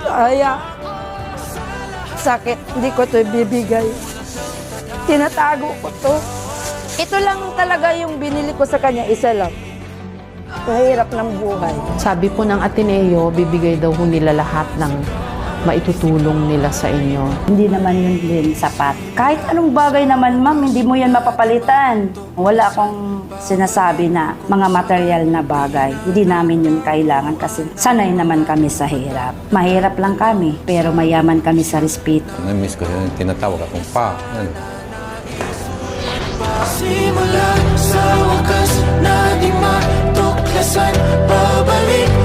Kaya, sakit, hindi ko ito ibibigay. Tinatago ko to. Ito lang talaga yung binili ko sa kanya, isa lang. Mahirap ng buhay. Sabi po ng Ateneo, bibigay daw ho nila lahat ng maitutulong nila sa inyo. Hindi naman yun din sapat. Kahit anong bagay naman, ma'am, hindi mo yan mapapalitan. Wala akong sinasabi na mga material na bagay. Hindi namin yun kailangan kasi sanay naman kami sa hirap. Mahirap lang kami, pero mayaman kami sa respeto. Na-miss ko yung tinatawag akong pa. Yan. Simula sa wakas na di matuklasan, pabalik